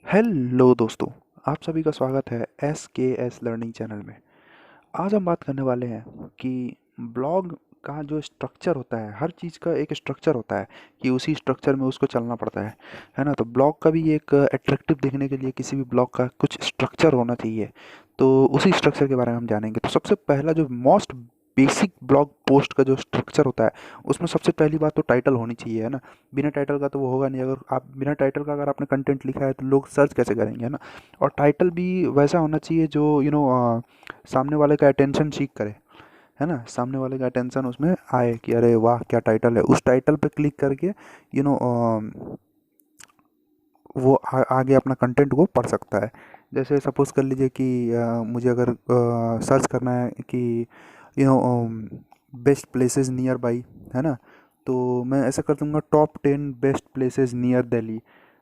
Hello दोस्तों, आप सभी का स्वागत है एस के एस लर्निंग चैनल में। आज हम बात करने वाले हैं कि ब्लॉग का जो स्ट्रक्चर होता है, हर चीज़ का एक स्ट्रक्चर होता है कि उसी स्ट्रक्चर में उसको चलना पड़ता है ना। तो ब्लॉग का भी एक अट्रैक्टिव दिखने के लिए किसी भी ब्लॉग का कुछ स्ट्रक्चर होना चाहिए। तो उसी स्ट्रक्चर के बारे में हम जानेंगे। तो सबसे पहला जो मोस्ट बेसिक ब्लॉग पोस्ट का जो स्ट्रक्चर होता है, उसमें सबसे पहली बात तो टाइटल होनी चाहिए, है ना। बिना टाइटल का तो वो होगा नहीं। अगर आप बिना टाइटल का अगर आपने कंटेंट लिखा है तो लोग सर्च कैसे करेंगे, है ना। और टाइटल भी वैसा होना चाहिए जो सामने वाले का अटेंशन सीख करे, है ना। सामने वाले का अटेंशन उसमें आए कि अरे वाह क्या टाइटल है। उस टाइटल पे क्लिक करके यू नो वो आगे अपना कंटेंट को पढ़ सकता है। जैसे सपोज़ कर लीजिए कि मुझे अगर सर्च करना है कि you know best places near by, है ना। तो मैं ऐसा कर दूंगा top 10 best places near Delhi,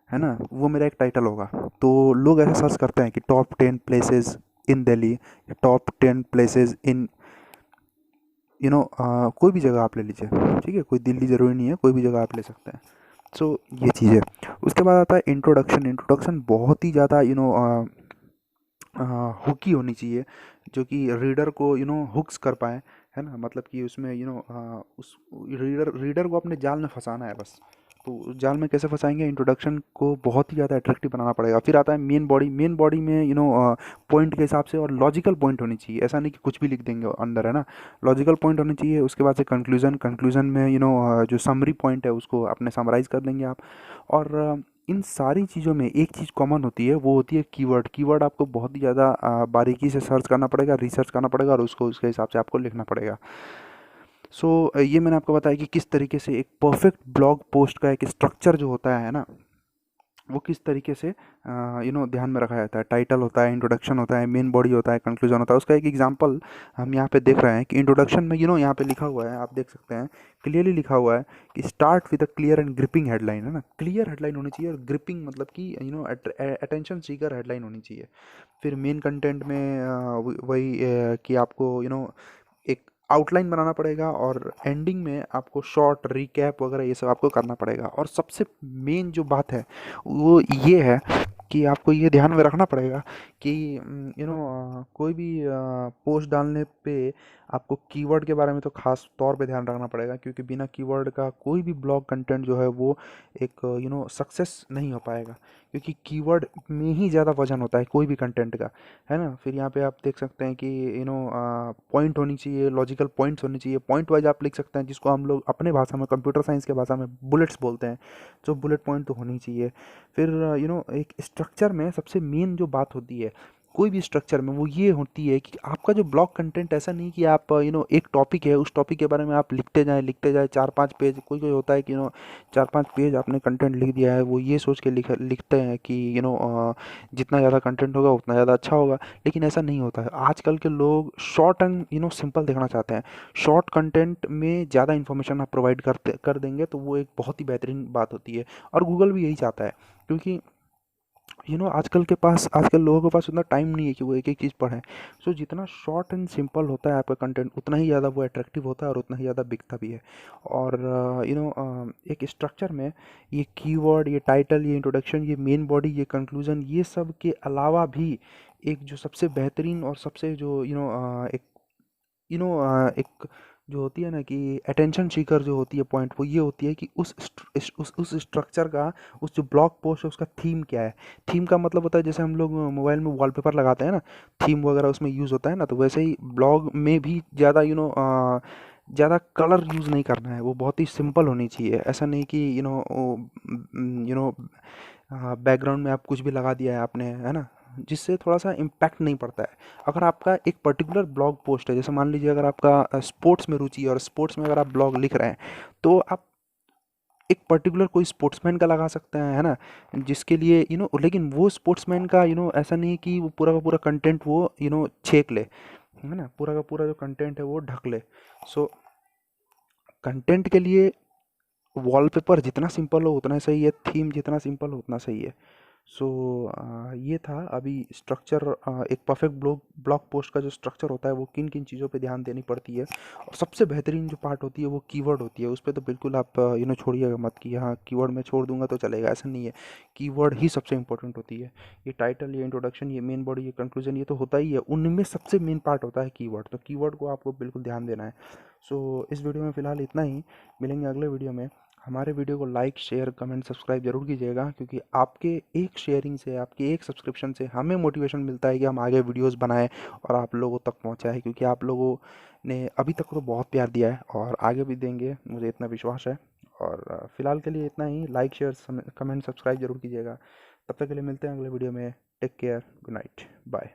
है ना। वो मेरा एक टाइटल होगा। तो लोग ऐसा सर्च करते हैं कि top 10 places in Delhi, top 10 places in कोई भी जगह आप ले लीजिए, ठीक है। कोई दिल्ली ज़रूरी नहीं है, कोई भी जगह आप ले सकते हैं। सो ये चीज़ है। उसके बाद आता है इंट्रोडक्शन। इंट्रोडक्शन बहुत ही ज़्यादा हुकी होनी चाहिए, जो कि रीडर को हुक्स कर पाए, है ना। मतलब कि उसमें उस रीडर को अपने जाल में फंसाना है बस। तो उस जाल में कैसे फंसाएंगे, इंट्रोडक्शन को बहुत ही ज़्यादा अट्रैक्टिव बनाना पड़ेगा। फिर आता है मेन बॉडी। मेन बॉडी में पॉइंट के हिसाब से और लॉजिकल पॉइंट होनी चाहिए। ऐसा नहीं कि कुछ भी लिख देंगे अंदर, है ना। लॉजिकल पॉइंट होनी चाहिए। उसके बाद से कंक्लूजन। कंक्लूजन में जो समरी पॉइंट है उसको अपने समराइज कर देंगे आप। और इन सारी चीज़ों में एक चीज़ कॉमन होती है, वो होती है कीवर्ड। कीवर्ड आपको बहुत ही ज़्यादा बारीकी से सर्च करना पड़ेगा, रिसर्च करना पड़ेगा और उसको उसके हिसाब से आपको लिखना पड़ेगा। सो ये मैंने आपको बताया कि किस तरीके से एक परफेक्ट ब्लॉग पोस्ट का एक स्ट्रक्चर जो होता है ना, वो किस तरीके से ध्यान में रखा जाता है। टाइटल होता है, इंट्रोडक्शन होता है, मेन बॉडी होता है, कंक्लूजन होता है। उसका एक एग्जांपल हम यहाँ पे देख रहे हैं कि इंट्रोडक्शन में यहाँ पे लिखा हुआ है, आप देख सकते हैं क्लियरली लिखा हुआ है कि start with a clear and gripping headline, है ना। क्लियर हेडलाइन होनी चाहिए और ग्रिपिंग मतलब कि अटेंशन सीकर हेडलाइन होनी चाहिए। फिर मेन कंटेंट में वही कि आपको एक आउटलाइन बनाना पड़ेगा और एंडिंग में आपको शॉर्ट रिकैप वगैरह ये सब आपको करना पड़ेगा। और सबसे मेन जो बात है वो ये है कि आपको ये ध्यान में रखना पड़ेगा कि कोई भी पोस्ट डालने पे आपको कीवर्ड के बारे में तो खास तौर पे ध्यान रखना पड़ेगा, क्योंकि बिना कीवर्ड का कोई भी ब्लॉग कंटेंट जो है वो एक सक्सेस नहीं हो पाएगा। क्योंकि कीवर्ड में ही ज़्यादा वजन होता है कोई भी कंटेंट का, है ना। फिर यहाँ पे आप देख सकते हैं कि पॉइंट होनी चाहिए, लॉजिकल पॉइंट्स होनी चाहिए। पॉइंट वाइज आप लिख सकते हैं, जिसको हम लोग अपने भाषा में, कंप्यूटर साइंस के भाषा में बुलेट्स बोलते हैं। जो बुलेट पॉइंट तो होनी चाहिए। फिर एक स्ट्रक्चर में सबसे मेन जो बात होती है कोई भी स्ट्रक्चर में, वो ये होती है कि आपका जो ब्लॉग कंटेंट ऐसा नहीं कि आप एक टॉपिक है, उस टॉपिक के बारे में आप लिखते जाए 4-5 पेज। कोई कोई होता है कि 4-5 पेज आपने कंटेंट लिख दिया है, वो ये सोच के लिखते हैं कि जितना ज़्यादा कंटेंट होगा उतना ज़्यादा अच्छा होगा। लेकिन ऐसा नहीं होता है। आजकल के लोग शॉर्ट एंड सिंपल देखना चाहते हैं। शॉर्ट कंटेंट में ज़्यादा इन्फॉर्मेशन आप प्रोवाइड कर देंगे तो वो एक बहुत ही बेहतरीन बात होती है। और गूगल भी यही चाहता है, क्योंकि आजकल लोगों के पास उतना टाइम नहीं है कि वो एक एक चीज़ पढ़ें। सो जितना शॉर्ट एंड सिंपल होता है आपका कंटेंट, उतना ही ज़्यादा वो अट्रैक्टिव होता है और उतना ही ज़्यादा बिकता भी है। और एक स्ट्रक्चर में ये कीवर्ड, ये टाइटल, ये इंट्रोडक्शन, ये मेन बॉडी, ये कंक्लूजन, ये सब के अलावा भी एक जो सबसे बेहतरीन और सबसे जो एक जो होती है ना कि अटेंशन सीकर जो होती है पॉइंट, वो ये होती है कि उस स्ट्रक्चर का, उस जो ब्लॉग पोस्ट है उसका थीम क्या है। थीम का मतलब होता है जैसे हम लोग मोबाइल में वॉलपेपर लगाते हैं ना, थीम वगैरह उसमें यूज़ होता है ना। तो वैसे ही ब्लॉग में भी ज़्यादा ज़्यादा कलर यूज़ नहीं करना है। वो बहुत ही सिंपल होनी चाहिए। ऐसा नहीं कि यू नो बैकग्राउंड में आप कुछ भी लगा दिया है आपने, है ना, जिससे थोड़ा सा इम्पैक्ट नहीं पड़ता है। अगर आपका एक पर्टिकुलर ब्लॉग पोस्ट है, जैसे मान लीजिए अगर आपका स्पोर्ट्स में रुचि है और स्पोर्ट्स में अगर आप ब्लॉग लिख रहे हैं, तो आप एक पर्टिकुलर कोई स्पोर्ट्समैन का लगा सकते हैं, है ना। जिसके लिए लेकिन वो स्पोर्ट्समैन का ऐसा नहीं कि वो पूरा का पूरा कंटेंट वो छेक ले, है ना। पूरा का पूरा जो कंटेंट है वो ढक ले। सो कंटेंट के लिए वॉलपेपर जितना सिंपल हो उतना सही है, थीम जितना सिंपल हो उतना सही है। सो ये था अभी स्ट्रक्चर। एक परफेक्ट ब्लॉग पोस्ट का जो स्ट्रक्चर होता है वो किन किन चीज़ों पे ध्यान देनी पड़ती है, और सबसे बेहतरीन जो पार्ट होती है वो कीवर्ड होती है। उस पर तो बिल्कुल आप छोड़िएगा मत कि हाँ कीवर्ड मैं छोड़ दूंगा तो चलेगा, ऐसा नहीं है। कीवर्ड ही सबसे इंपॉर्टेंट होती है। ये टाइटल, ये इंट्रोडक्शन, ये मेन बॉडी, ये कंक्लूजन, ये तो होता ही है, उनमें सबसे मेन पार्ट होता है कीवर्ड। तो कीवर्ड को आपको बिल्कुल ध्यान देना है। सो इस वीडियो में फ़िलहाल इतना ही। मिलेंगे अगले वीडियो में। हमारे वीडियो को लाइक, शेयर, कमेंट, सब्सक्राइब जरूर कीजिएगा, क्योंकि आपके एक शेयरिंग से, आपके एक सब्सक्रिप्शन से हमें मोटिवेशन मिलता है कि हम आगे वीडियोस बनाएं और आप लोगों तक पहुंचाएं, क्योंकि आप लोगों ने अभी तक तो बहुत प्यार दिया है और आगे भी देंगे, मुझे इतना विश्वास है। और फिलहाल के लिए इतना ही। लाइक, शेयर, कमेंट, सब्सक्राइब जरूर कीजिएगा। तब तक के लिए मिलते हैं अगले वीडियो में। Take care, good night, bye.